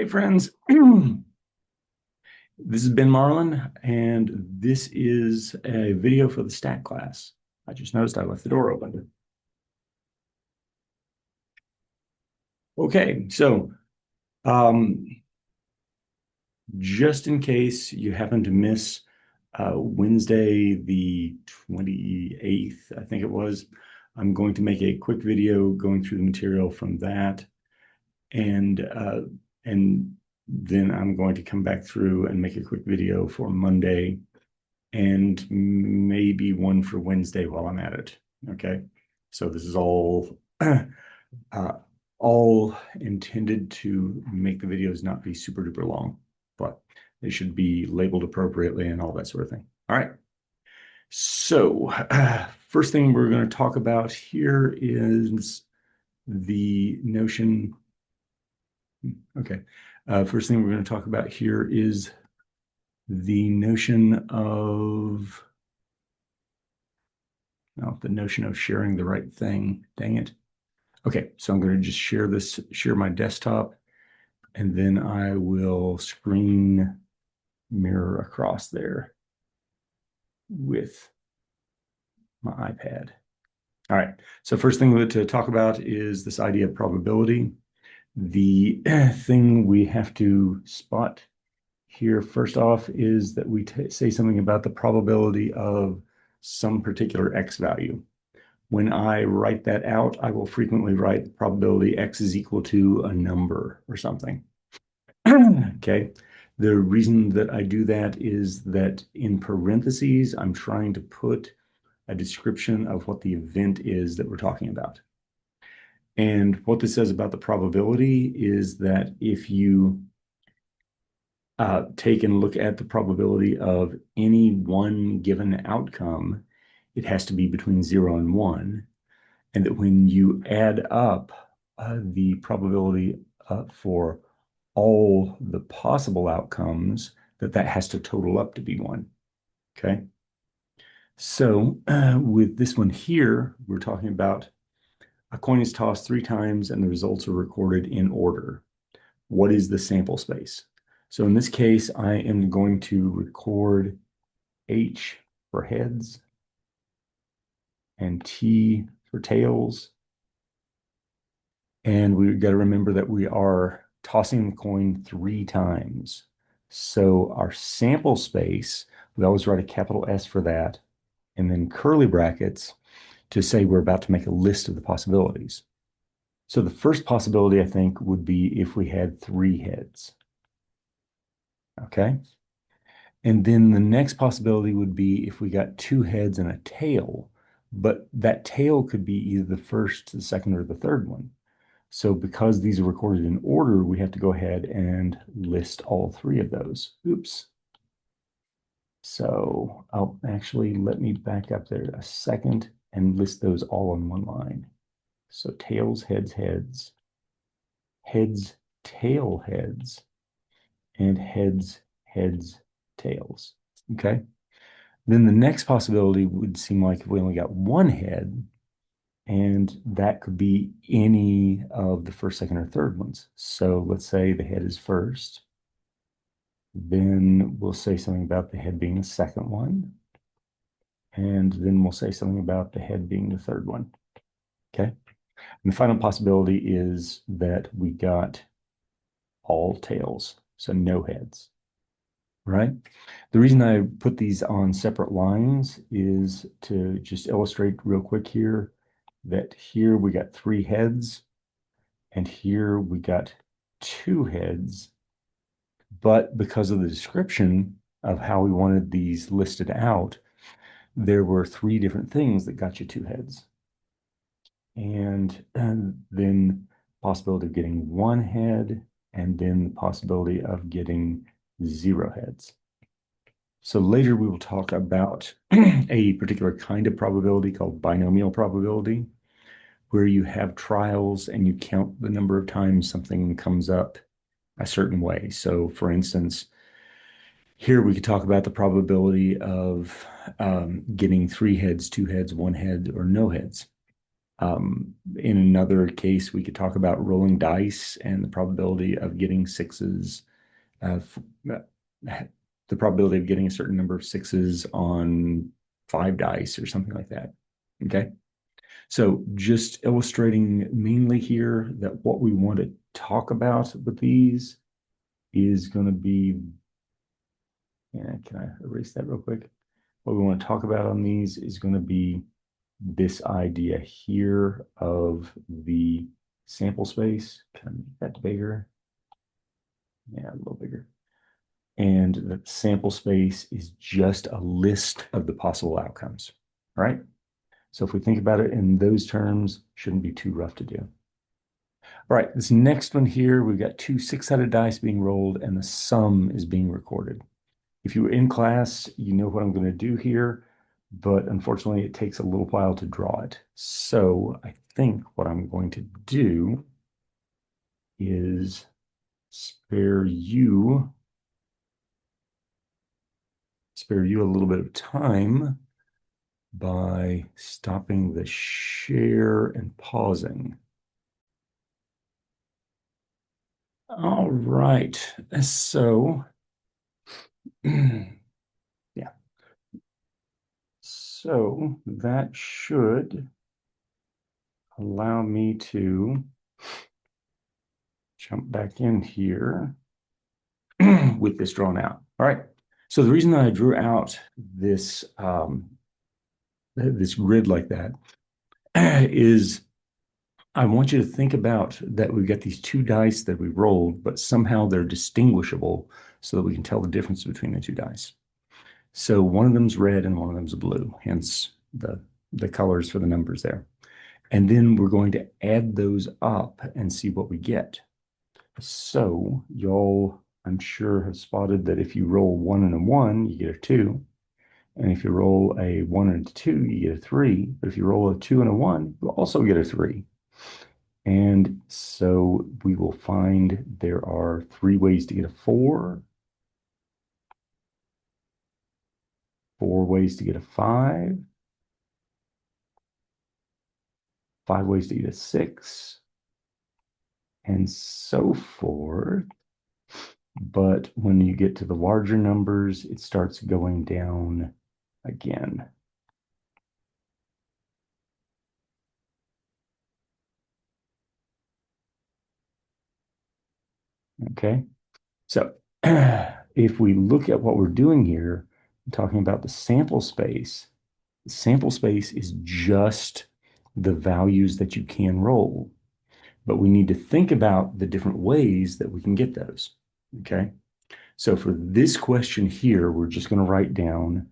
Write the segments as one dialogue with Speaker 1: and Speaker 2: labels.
Speaker 1: Hey friends, this is Ben Marlin, and this is a video for the stat class. I just noticed I left the door open. Okay, so um, just in case you happen to miss Wednesday the 28th, I think it was, I'm going to make a quick video going through the material from that, and and then I'm going to come back through and make a quick video for Monday and maybe one for Wednesday while I'm at it. Okay. So this is uh, all intended to make the videos not be super duper long, but they should be labeled appropriately and all that sort of thing. All right. So first thing we're going to talk about here is the notion. Okay. First thing we're going to talk about here is the notion of the notion of sharing the right thing. Dang it. Okay, so I'm going to just share my desktop, and then I will screen mirror across there with my iPad. All right, so first thing to talk about is this idea of probability. The thing we have to spot here first off is that we say something about the probability of some particular X value. When I write that out, I will frequently write probability X is equal to a number or something. Okay. The reason that I do that is that in parentheses, I'm trying to put a description of what the event is that we're talking about. And what this says about the probability is that if you take and look at the probability of any one given outcome, it has to be between 0 and 1. And that when you add up the probability for all the possible outcomes, that has to total up to be 1. Okay. So with this one here, we're talking about a coin is tossed 3 times and the results are recorded in order. What is the sample space? So in this case, I am going to record H for heads and T for tails. And we've got to remember that we are tossing the coin 3 times. So our sample space, we always write a capital S for that, and then curly brackets to say we're about to make a list of the possibilities. So the first possibility, I think, would be if we had 3 heads. Okay. And then the next possibility would be if we got 2 heads and a tail, but that tail could be either the first, the second, or the third one. So because these are recorded in order, we have to go ahead and list all 3 of those. Oops. So I'll actually let me back up there a second and list those all in one line. So tails, heads, heads, heads, tail, heads, and heads, heads, tails. Okay. Then the next possibility would seem like if we only got 1 head, and that could be any of the first, second, or third ones. So let's say the head is first. Then we'll say something about the head being the second one. And then we'll say something about the head being the third one. Okay. And the final possibility is that we got all tails, so no heads, right? The reason I put these on separate lines is to just illustrate real quick here that here we got 3 heads and here we got 2 heads. But because of the description of how we wanted these listed out, there were 3 different things that got you 2 heads. And then possibility of getting 1 head, and then the possibility of getting 0 heads. So later we will talk about a particular kind of probability called binomial probability, where you have trials and you count the number of times something comes up a certain way. So for instance, here we could talk about the probability of getting 3 heads, 2 heads, 1 head, or no heads. In another case, we could talk about rolling dice and the probability of getting sixes, the probability of getting a certain number of sixes on 5 dice or something like that. Okay. So just illustrating mainly here that what we want to talk about with these is going to be, yeah, can I erase that real quick? What we want to talk about on these is going to be this idea here of the sample space. Can I make that bigger? Yeah, a little bigger. And the sample space is just a list of the possible outcomes, right? So if we think about it in those terms, shouldn't be too rough to do. All right, this next one here, we've got 2 6-sided dice being rolled and the sum is being recorded. If you were in class, you know what I'm going to do here, but unfortunately it takes a little while to draw it. So I think what I'm going to do is spare you a little bit of time by stopping the share and pausing. All right, so yeah, so that should allow me to jump back in here with this drawn out. All right, so the reason that I drew out this this grid like that is I want you to think about that we've got these 2 dice that we rolled, but somehow they're distinguishable so that we can tell the difference between the 2 dice. So one of them's red and one of them's blue, hence the colors for the numbers there. And then we're going to add those up and see what we get. So y'all, I'm sure, have spotted that if you roll 1 and a 1, you get a 2. And if you roll a 1 and a 2, you get a 3. But if you roll a 2 and a 1, you also get a 3. And so we will find there are 3 ways to get a 4, 4 ways to get a 5, 5 ways to get a 6, and so forth. But when you get to the larger numbers, it starts going down again. Okay, so if we look at what we're doing here, I'm talking about the sample space. The sample space is just the values that you can roll, but we need to think about the different ways that we can get those. Okay, so for this question here, we're just going to write down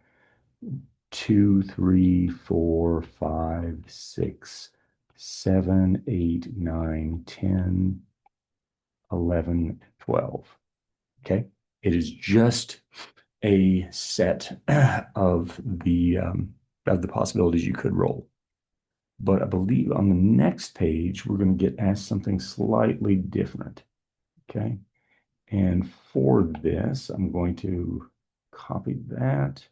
Speaker 1: 2, 3, 4, 5, 6, 7, 8, 9, 10, 11, 12. Okay. It is just a set of the possibilities you could roll. But I believe on the next page, we're going to get asked something slightly different. Okay. And for this, I'm going to copy that.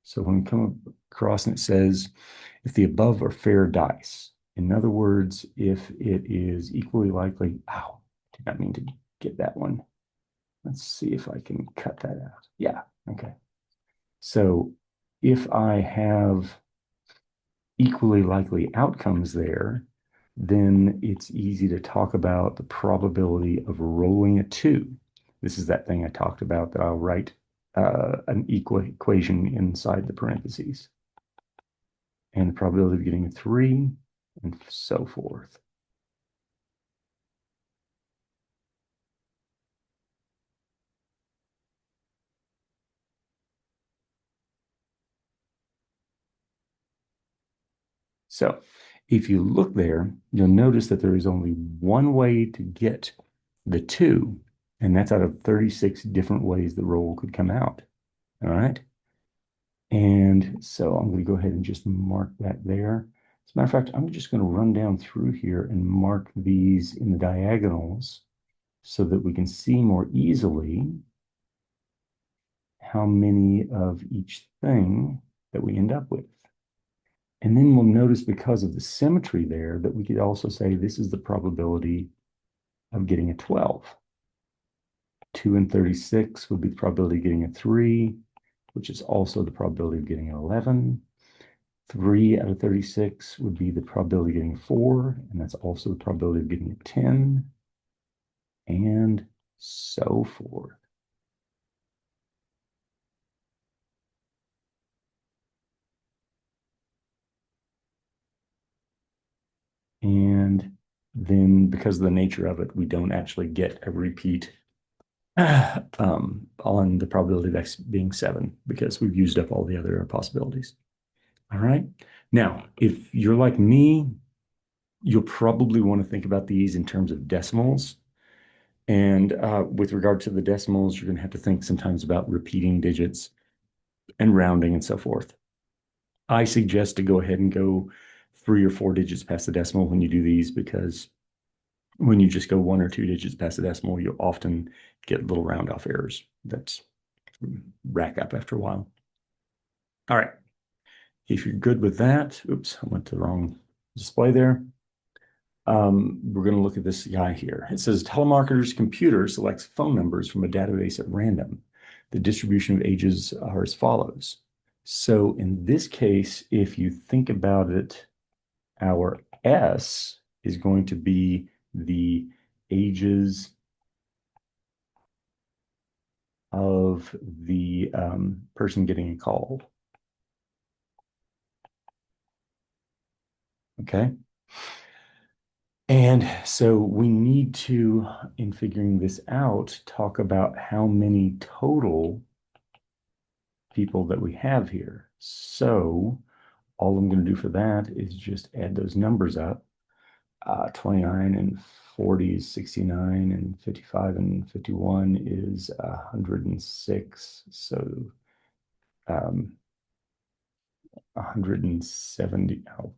Speaker 1: So when we come across and it says, if the above are fair dice, in other words, if it is equally likely, ow, did not mean to get that one. Let's see if I can cut that out. Yeah, okay. So if I have equally likely outcomes there, then it's easy to talk about the probability of rolling a 2. This is that thing I talked about that I'll write an equation inside the parentheses. And the probability of getting a 3, and so forth. So if you look there, you'll notice that there is only one way to get the 2, and that's out of 36 different ways the roll could come out. All right. And so I'm going to go ahead and just mark that there. As a matter of fact, I'm just going to run down through here and mark these in the diagonals so that we can see more easily how many of each thing that we end up with. And then we'll notice because of the symmetry there that we could also say this is the probability of getting a 12. 2 and 36 would be the probability of getting a 3, which is also the probability of getting an 11. 3 out of 36 would be the probability of getting a 4, and that's also the probability of getting a 10, and so forth. And then because of the nature of it, we don't actually get a repeat on the probability of X being 7 because we've used up all the other possibilities. All right. Now, if you're like me, you'll probably want to think about these in terms of decimals. And with regard to the decimals, you're going to have to think sometimes about repeating digits and rounding and so forth. I suggest to go ahead and go 3 or 4 digits past the decimal when you do these, because when you just go 1 or 2 digits past the decimal, you'll often get little round off errors that rack up after a while. All right. If you're good with that, oops, I went to the wrong display there. We're going to look at this guy here. It says telemarketer's computer selects phone numbers from a database at random. The distribution of ages are as follows. So in this case, if you think about it, our S is going to be the ages of the person getting a call. Okay. And so we need to, in figuring this out, talk about how many total people that we have here. So all I'm going to do for that is just add those numbers up. 29 and 40 is 69, and 55 and 51 is 106. So 170. Oh,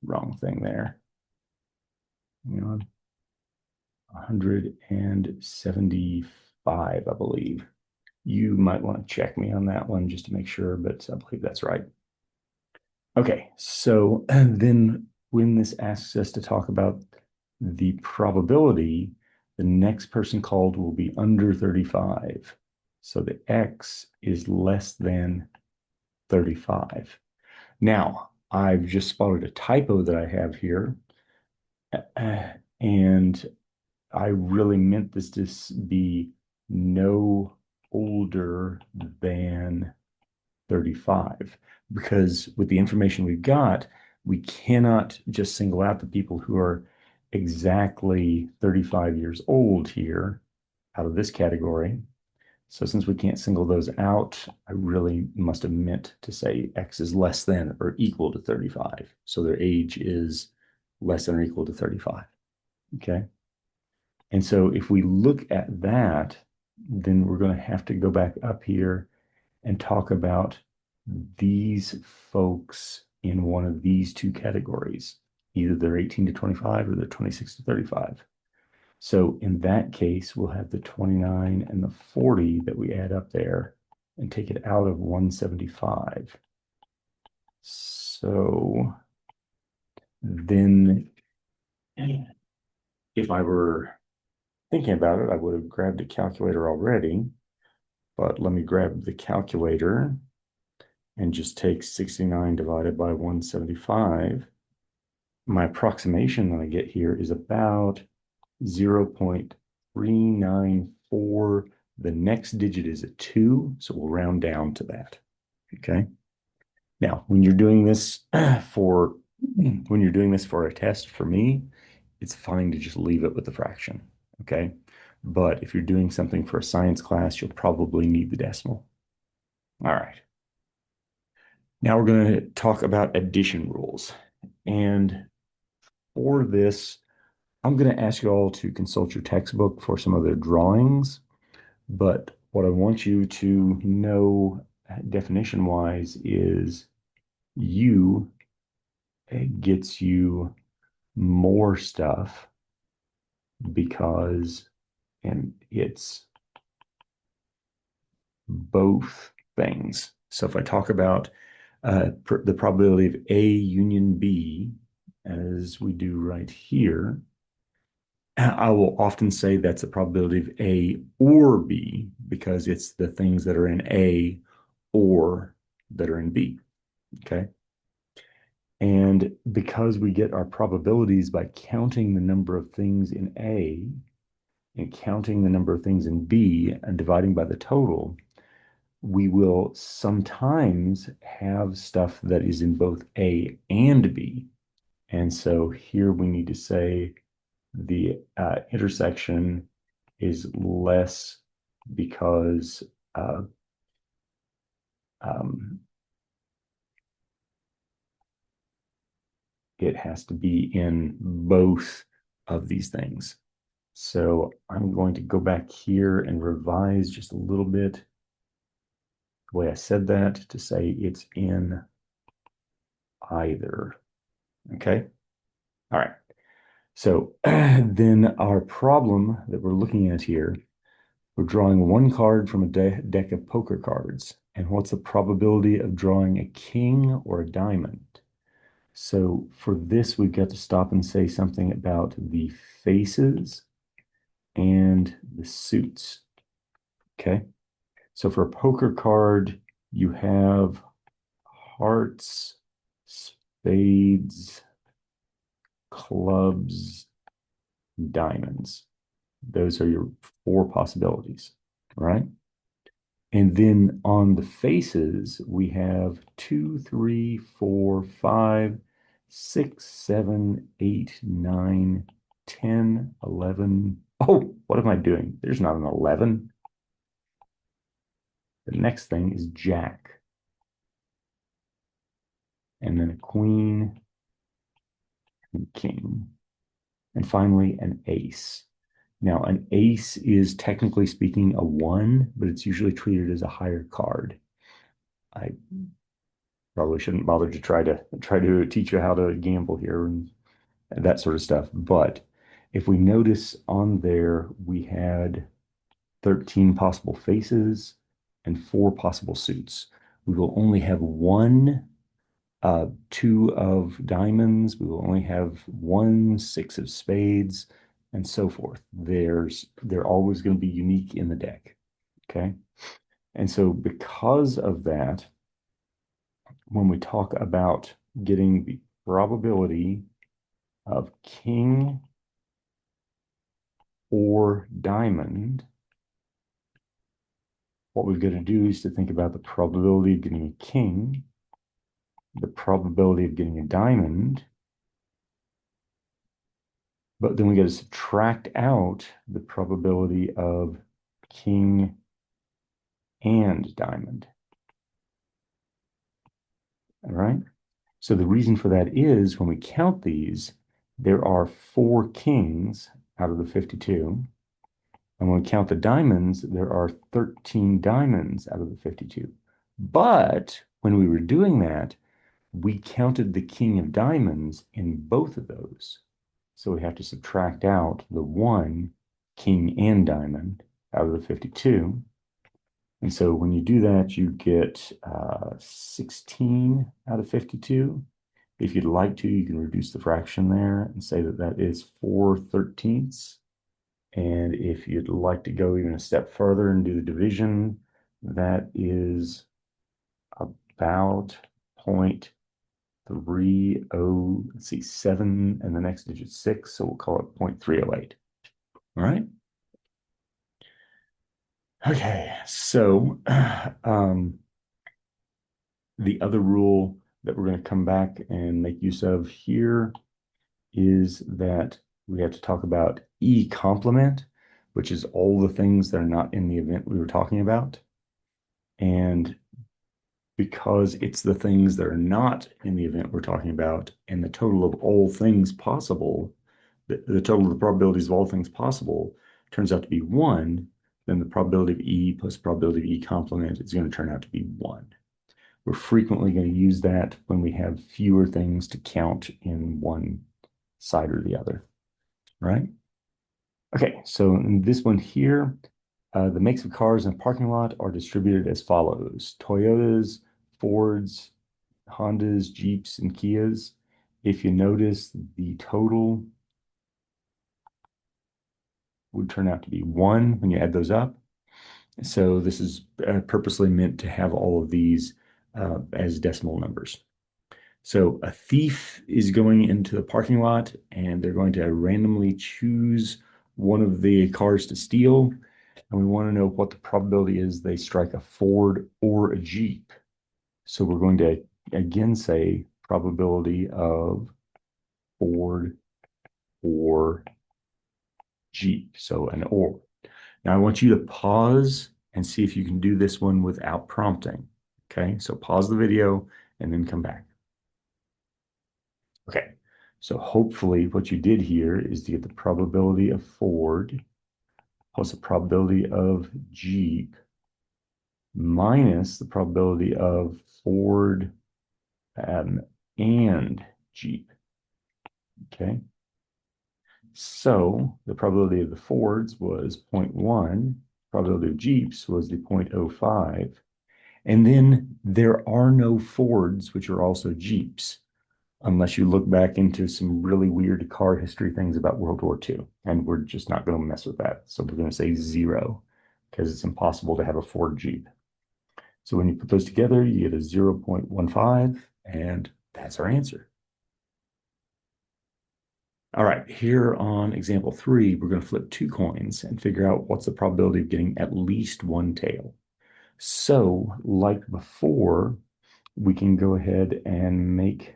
Speaker 1: wrong thing there. Hang on. 175, I believe. You might want to check me on that one just to make sure, but I believe that's right. Okay, so then when this asks us to talk about the probability, the next person called will be under 35. So the X is less than 35. Now, I've just spotted a typo that I have here, and I really meant this to be no older than 35, because with the information we've got, we cannot just single out the people who are exactly 35 years old here out of this category. So since we can't single those out, I really must have meant to say X is less than or equal to 35. So their age is less than or equal to 35. Okay. And so if we look at that, then we're going to have to go back up here and talk about these folks in one of these two categories. Either they're 18 to 25 or they're 26 to 35. So in that case, we'll have the 29 and the 40 that we add up there and take it out of 175. So then if I were thinking about it, I would have grabbed a calculator already, but let me grab the calculator and just take 69 divided by 175. My approximation that I get here is about 0.394. The next digit is a 2, so we'll round down to that. Okay. Now, when you're doing this for a test, for me, it's fine to just leave it with the fraction. Okay. But if you're doing something for a science class, you'll probably need the decimal. All right. Now we're going to talk about addition rules. And for this, I'm going to ask you all to consult your textbook for some other drawings. But what I want you to know definition-wise is U gets you more stuff because, and it's both things. So if I talk about the probability of A union B, as we do right here, I will often say that's the probability of A or B because it's the things that are in A or that are in B, okay? And because we get our probabilities by counting the number of things in A and counting the number of things in B and dividing by the total, we will sometimes have stuff that is in both A and B. And so here we need to say the intersection is less because um, it has to be in both of these things. So I'm going to go back here and revise just a little bit the way I said that to say it's in either. Okay. All right. So then our problem that we're looking at here, we're drawing one card from a deck of poker cards. And what's the probability of drawing a king or a diamond? So for this, we've got to stop and say something about the faces and the suits. Okay. So for a poker card, you have hearts, spades, clubs, diamonds. Those are your four possibilities, right? And then on the faces, we have 2, 3, 4, 5, 6, 7, 8, 9, 10, 11. Oh, what am I doing? There's not an 11. The next thing is Jack. And then a queen and king. And finally, an ace. Now, an ace is technically speaking a 1, but it's usually treated as a higher card. I probably shouldn't bother to try to teach you how to gamble here and that sort of stuff. But if we notice on there, we had 13 possible faces and 4 possible suits. We will only have 2 of diamonds. We will only have 1 6 of spades, and so forth. They're always going to be unique in the deck. Okay. And so because of that, when we talk about getting the probability of king or diamond, what we've got to do is to think about the probability of getting a king, the probability of getting a diamond, but then we got to subtract out the probability of king and diamond. All right. So the reason for that is when we count these, there are 4 kings out of the 52. And when we count the diamonds, there are 13 diamonds out of the 52. But when we were doing that, we counted the king of diamonds in both of those. So we have to subtract out the 1 king and diamond out of the 52. And so when you do that, you get 16 out of 52. If you'd like to, you can reduce the fraction there and say that that is 4/13. And if you'd like to go even a step further and do the division, that is about 0.30, let's see, 7, and the next digit 6, so we'll call it 0.308. All right. Okay, so the other rule that we're going to come back and make use of here is that we have to talk about E complement, which is all the things that are not in the event we were talking about. And because it's the things that are not in the event we're talking about, and the total of all things possible, the total of the probabilities of all things possible turns out to be 1, then the probability of E plus probability of E complement is going to turn out to be 1. We're frequently going to use that when we have fewer things to count in one side or the other, right? Okay, so in this one here, the makes of cars in a parking lot are distributed as follows: Toyotas, Fords, Hondas, Jeeps, and Kias. If you notice, the total would turn out to be 1 when you add those up. So this is purposely meant to have all of these as decimal numbers. So a thief is going into the parking lot and they're going to randomly choose one of the cars to steal. And we want to know what the probability is they strike a Ford or a Jeep. So we're going to again say probability of Ford or Jeep. So an or. Now I want you to pause and see if you can do this one without prompting. Okay, so pause the video and then come back. Okay, so hopefully what you did here is to get the probability of Ford plus the probability of Jeep minus the probability of Ford and Jeep. Okay, so the probability of the Fords was 0.1, probability of Jeeps was the 0.05, and then there are no Fords, which are also Jeeps, unless you look back into some really weird car history things about World War II. And we're just not going to mess with that. So we're going to say 0 because it's impossible to have a Ford Jeep. So when you put those together, you get a 0.15, and that's our answer. All right, here on example 3, we're going to flip 2 coins and figure out what's the probability of getting at least one tail. So like before, we can go ahead and make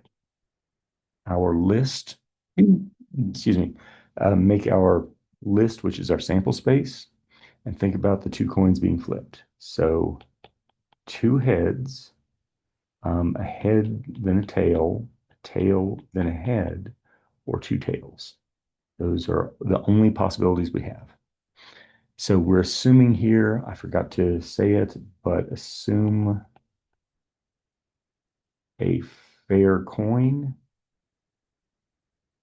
Speaker 1: our list, excuse me, make our list, which is our sample space, and think about the 2 coins being flipped. So 2 heads, a head, then a tail, then a head, or 2 tails. Those are the only possibilities we have. So we're assuming here, I forgot to say it, but assume a fair coin,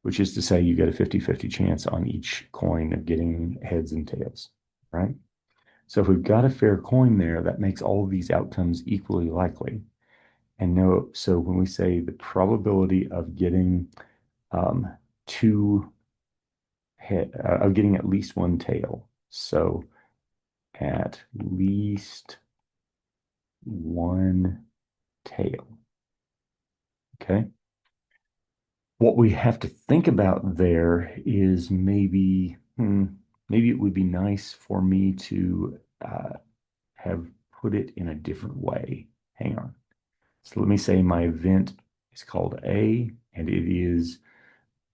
Speaker 1: which is to say you get a 50-50 chance on each coin of getting heads and tails, right? So if we've got a fair coin there, that makes all of these outcomes equally likely. And no, so when we say the probability of getting of getting at least one tail, so at least one tail, okay? What we have to think about there is maybe it would be nice for me to have put it in a different way. Hang on. So let me say my event is called A, and it is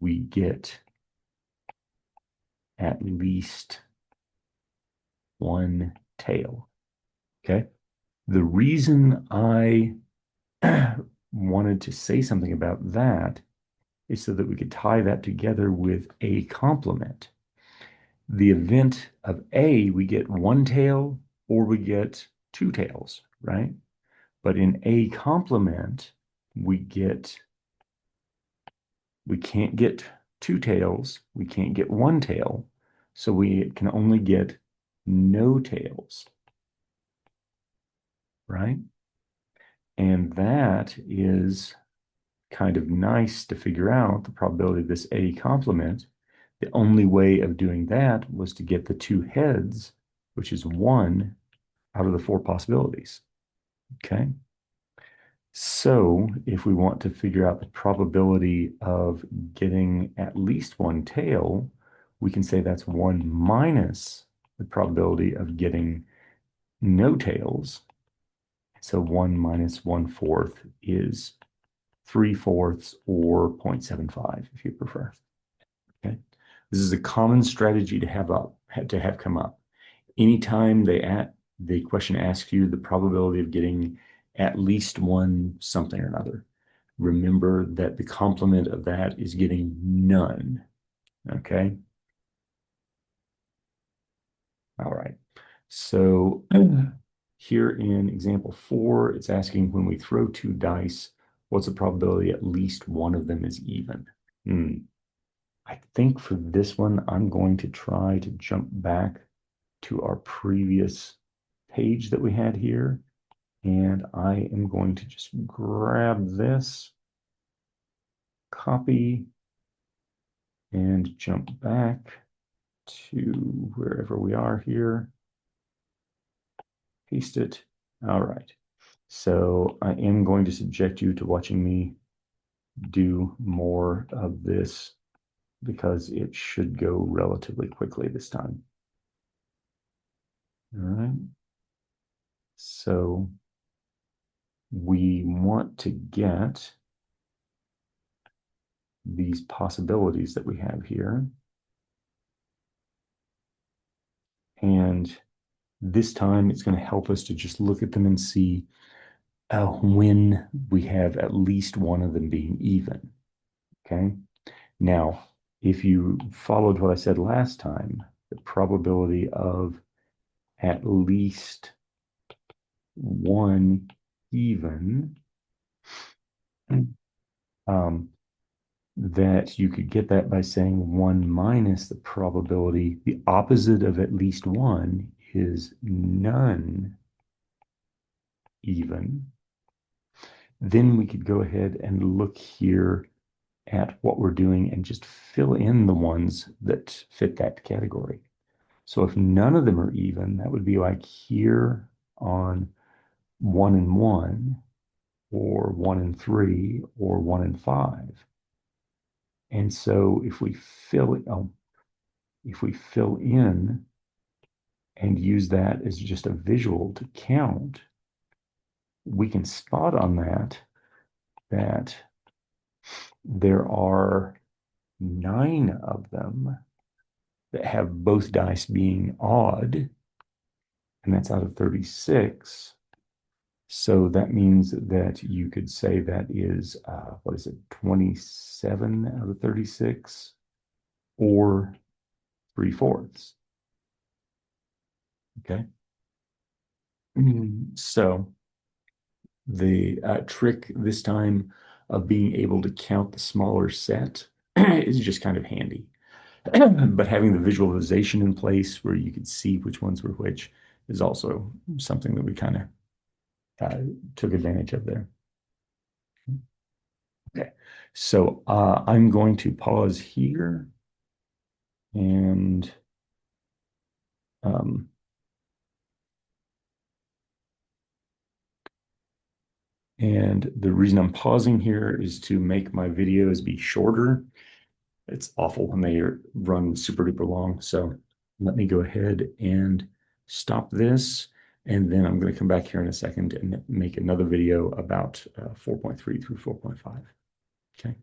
Speaker 1: we get at least one tail. Okay. The reason I wanted to say something about that is so that we could tie that together with a complement. The event of A, we get one tail or we get 2 tails, right? But in A complement, we can't get 2 tails, we can't get 1 tail, so we can only get no tails, right? And that is kind of nice to figure out the probability of this A complement. The only way of doing that was to get the 2 heads, which is 1 out of the 4 possibilities. Okay. So if we want to figure out the probability of getting at least one tail, we can say that's 1 minus the probability of getting no tails. So 1 minus 1/4 is 3/4 or 0.75 if you prefer. Okay. This is a common strategy to have come up. Anytime the question asks you the probability of getting at least one something or another, remember that the complement of that is getting none. Okay. All right. So here in example 4, it's asking when we throw 2 dice, what's the probability at least one of them is even? I think for this one, I'm going to try to jump back to our previous page that we had here And I am going to just grab this, copy, and jump back to wherever we are here. Paste it. All right. So I am going to subject you to watching me do more of this because it should go relatively quickly this time. All right. So we want to get these possibilities that we have here. And this time it's going to help us to just look at them and see when we have at least one of them being even. Okay. Now, if you followed what I said last time, the probability of at least one even, that you could get that by saying 1 minus the probability. The opposite of at least one is none even. Then we could go ahead and look here at what we're doing and just fill in the ones that fit that category. So if none of them are even, that would be like here on 1 and 1, or 1 and 3, or 1 and 5. And so if we fill in and use that as just a visual to count, we can spot on that there are 9 of them that have both dice being odd, and that's out of 36. So that means that you could say that is, 27 out of 36, or 3/4. Okay. So the trick this time of being able to count the smaller set is just kind of handy. But having the visualization in place where you could see which ones were which is also something that we kind of took advantage of there. Okay, so I'm going to pause here and um, the reason I'm pausing here is to make my videos be shorter. It's awful when they run super duper long. So let me go ahead and stop this. And then I'm going to come back here in a second and make another video about 4.3 through 4.5. Okay.